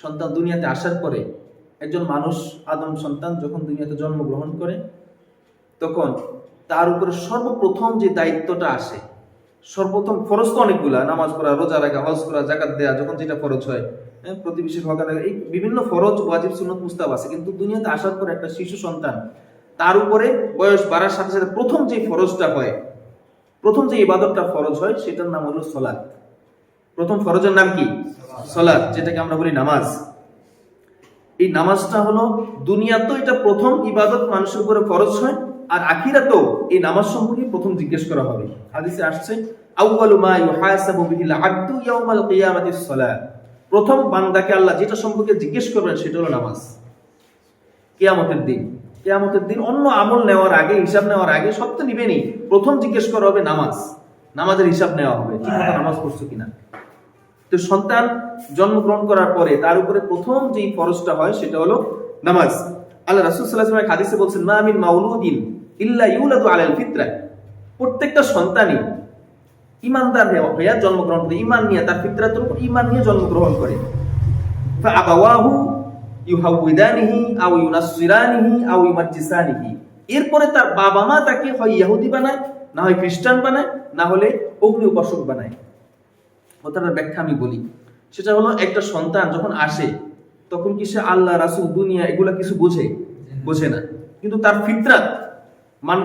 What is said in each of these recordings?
সন্তান দুনিয়াতে আসার পরে একজন মানুষ আদম সন্তান যখন দুনিয়াতে জন্মগ্রহণ করে তখন তার উপরে সর্বপ্রথম যে দায়িত্বটা আসে, সর্বপ্রথম ফরজ তো অনেকগুলা, নামাজ পড়া, রোজা রাখা, হজ করা, জাকাত দেয়া, যখন যেটা ফরজ হয়, প্রতিবেশীর হক আদায়, এই বিভিন্ন ফরজ, ওয়াজিব, সুন্নত, মুস্তাহাব আছে। কিন্তু দুনিয়াতে আসার পরে একটা শিশু সন্তান, তার উপরে বয়স বাড়ার সাথে সাথে প্রথম যে ফরজটা হয়, প্রথম যে ইবাদতটা ফরজ হয়, সেটার নাম হলো সালাত। প্রথম ফরজের নাম কি? সালাত, যেটাকে আমরা বলি নামাজ। এই নামাজটা হলো দুনিয়াতেও এটা প্রথম ইবাদত মানুষের উপরে ফরজ হয়, আর আখিরাতেও এই নামাজ সম্পর্কে প্রথম জিজ্ঞেস করা হবে। হাদিসে আসছে আউয়ালু মা ইউহাসাবু বিহিল আবদু ইয়াউমাল কিয়ামাতিস সালাত। প্রথম বান্দাকে আল্লাহ যেটা সম্পর্কে জিজ্ঞেস করবেন সেটা হলো নামাজ। কিয়ামতের দিন, কিয়ামতের দিন অন্য আমল নেওয়ার আগে, হিসাব নেওয়ার আগে, সব তো নিবেনই, প্রথম জিজ্ঞেস করা হবে নামাজ। নামাজের হিসাব নেওয়া হবে, ঠিকমতো নামাজ পড়ছো কিনা। তো সন্তান জন্মগ্রহণ করার পরে তার উপরে প্রথম যে ফরজটা হয় সেটা হলো নামাজ। আল্লাহ রাসূল সাল্লাল্লাহু আলাইহি ওয়াসাল্লাম হাদিসে বলছেন, মা মিন মাউলুদিন ইল্লা ইউলাদু আলাল ফিতরা। প্রত্যেকটা সন্তানই ঈমানদার হয়ে জন্মগ্রহণ করে, ঈমান নিয়ে, তার ফিতরাতের উপর ঈমান নিয়ে জন্মগ্রহণ করে। ফা আবাওয়াহু ইউহাউইদানিহি আও ইউনাসসিরানিহি আও ইউমাজ্জিসানিহি। এরপরে তার বাবা মা তাকে হয় ইহুদি বানায়, না হয় খ্রিস্টান বানায়, না হলে অগ্নি উপাসক বানায়। কথাটার ব্যাখ্যা আমি বলি, সেটা হলো একটা সন্তান যখন আসে তখন কি সে আল্লাহ, রাসূল, দুনিয়া এগুলা কিছু বোঝে না। কিন্তু তার ফিতরাত,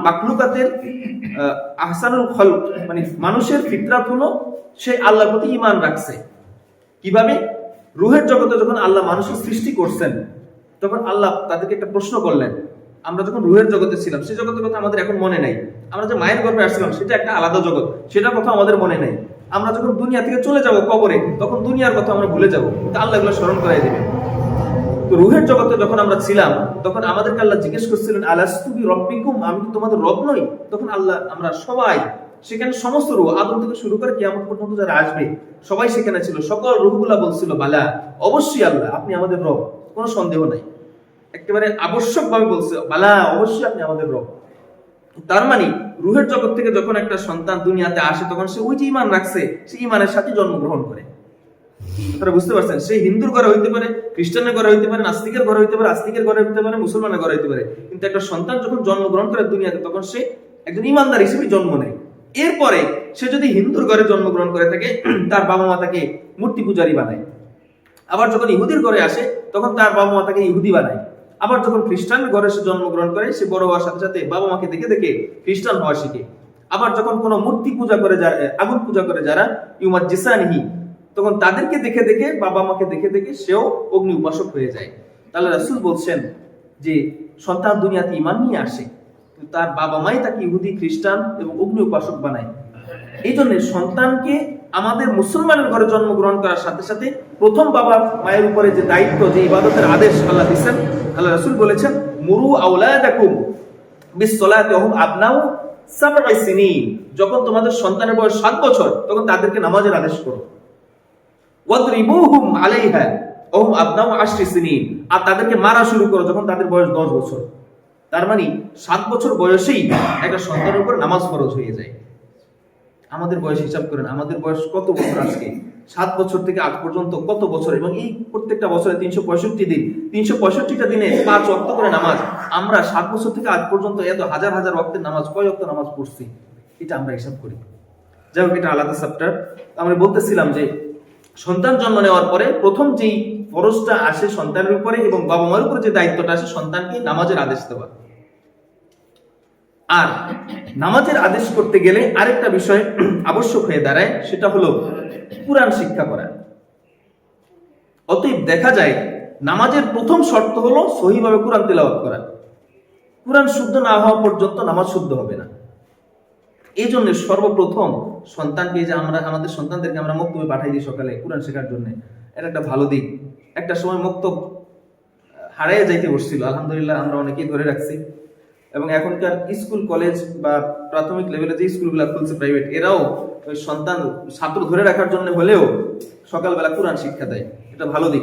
মাখলুকাতের আহসানুল খলক, মানে মানুষের ফিতরাত হলো সে আল্লাহর প্রতি ঈমান রাখছে। কিভাবে? রূহের জগতে যখন আল্লাহ মানুষের সৃষ্টি করছেন তখন আল্লাহ তাদেরকে একটা প্রশ্ন করলেন। আমরা যখন রূহের জগতে ছিলাম সেই জগতের কথা আমাদের এখন মনে নাই। আমরা যে মায়ের গর্ভে আসছিলাম সেটা একটা আলাদা জগৎ, সেটার কথা আমাদের মনে নাই। আমরা যখন দুনিয়া থেকে চলে যাব কবরে, তখন দুনিয়ার কথা আমরা ভুলে যাব, কিন্তু আল্লাহ এগুলো স্মরণ করাই দেবেন। তো রূহের জগতে যখন আমরা ছিলাম তখন আমাদেরকে আল্লাহ জিজ্ঞেস করছিলেন, আলাস্তু বিরব্বিকুম, আমি কি তোমাদের রব নই? তখন আল্লাহ, আমরা সবাই সেখানে, সমস্ত রূহ আদম থেকে শুরু করে কিয়ামত পর্যন্ত যারা আসবে সবাই সেখানে ছিল। সকল রূহগুলা বলছিল, বালা, অবশ্যই আল্লাহ আপনি আমাদের রব, কোনো সন্দেহ নাই। একেবারে আবশ্যকভাবে বলছে, বালা, অবশ্যই আপনি আমাদের রব। তার মানে রূহের জগৎ থেকে যখন একটা সন্তান দুনিয়াতে আসে তখন সে ওই যে ঈমান রাখছে, সে ঈমানের সাথে জন্মগ্রহণ করে। আপনারা বুঝতে পারছেন? সে হিন্দুর ঘরে হইতে পারে, খ্রিস্টানের ঘরে হইতে পারে, নাস্তিকের ঘরে হইতে পারে, আস্তিকের ঘরে হইতে পারে, মুসলমানের ঘরে হইতে পারে, কিন্তু একটা সন্তান যখন জন্মগ্রহণ করে দুনিয়াতে তখন সে একজন ঈমানদার হিসেবে জন্ম নেয়। এরপরে সে যদি হিন্দুর ঘরে জন্মগ্রহণ করে থাকে, তার বাবা মা তাকে মূর্তি পূজারী বানায়। আবার যখন ইহুদির ঘরে আসে তখন তার বাবা মা তাকে ইহুদি বানায়। আবার যখন খ্রিস্টানের ঘরে সে জন্মগ্রহণ করে, সে বড় হওয়ার সাথে সাথে বাবা মাকে দেখে দেখে খ্রিস্টান হওয়া শিখে। আবার যখন কোনো মূর্তি পূজা করে, আগুন পূজা করে যারা, ইউমাজ্জিসানিহি, তখন তাদেরকে দেখে দেখে, বাবা মাকে দেখে দেখে সেও অগ্নি উপাসক হয়ে যায়। তাহলে রাসূল বলছেন যে সন্তান দুনিয়াতে ঈমান নিয়ে আসে, তার বাবা মাই তাকে ইহুদি, খ্রিস্টান এবং অগ্নি উপাসক বানায়। এই জন্য সন্তানকে আমাদের মুসলমানের ঘরে জন্মগ্রহণ করার সাথে সাথে প্রথম বাবা মায়ের উপরে যে দায়িত্ব, যে ইবাদতের আদেশ আল্লাহ দিয়েছেন, আল্লাহ রাসূল বলেছেন, মুরু আওলাদাকুম বিসসালাতি ওয়া হুম আবনাউ সাবঈ সিনিন। যখন তোমাদের সন্তানের বয়স 7 বছর তখন তাদেরকে নামাজের আদেশ করো। ওয়াদরিবুহুম আলাইহা ওয়া হুম আবনাউ 10 সিনিন। আর তাদেরকে মারা শুরু করো যখন তাদের বয়স 10 বছর। তার মানে 7 বছর বয়সেই একটা সন্তানের উপর নামাজ ফরজ হয়ে যায়। আমাদের বয়স হিসাব করেন, আমাদের বয়স কত বছর আজকে? 7 বছর থেকে আজ পর্যন্ত কত বছর, এবং এই প্রত্যেকটা বছরে 365 দিন, 365টা দিনে 5 ওয়াক্ত করে নামাজ। আমরা 7 বছর থেকে আজ পর্যন্ত এত হাজার হাজার ওয়াক্তের নামাজ, কয় ওয়াক্ত নামাজ পড়ছি, এটা আমরা হিসাব করি। যাই হোক, এটা আলাদা চ্যাপ্টার। আমরা বলতেছিলাম যে সন্তান জন্ম নেওয়ার পরে প্রথম যেই ফরজটা আসে সন্তানের উপরে, এবং বাবা মায়ের উপরে যে দায়িত্বটা আসে সন্তানকে নামাজের আদেশ দেওয়া। আর নামাজের আদেশ করতে গেলে আরেকটা বিষয় আবশ্যক হয়ে দাঁড়ায়, সেটা হলো কুরআন শিক্ষা করা। অতএব দেখা যায় নামাজের প্রথম শর্ত হলো সহিভাবে কুরআন তিলাওয়াত করা। কুরআন শুদ্ধ না হওয়া পর্যন্ত নামাজ শুদ্ধ হবে না। এই জন্য সর্বপ্রথম সন্তানকে, যে আমরা আমাদের সন্তানদেরকে আমরা মক্তবে পাঠাই দিই সকালে কুরআন শেখার জন্য, এটা একটা ভালো দিক। একটা সময় মক্তব হারিয়ে যাইতে বসছিল, আলহামদুলিল্লাহ আমরা অনেকেই ধরে রাখছি। এবং এখনকার স্কুল, কলেজ বা প্রাথমিক লেভেলে যে স্কুলগুলো খুলছে প্রাইভেট, এরাও ওই ছাত্র ধরে রাখার জন্য হলেও সকালবেলা কুরআন শিক্ষা দেয়। এটা ভালো দিক।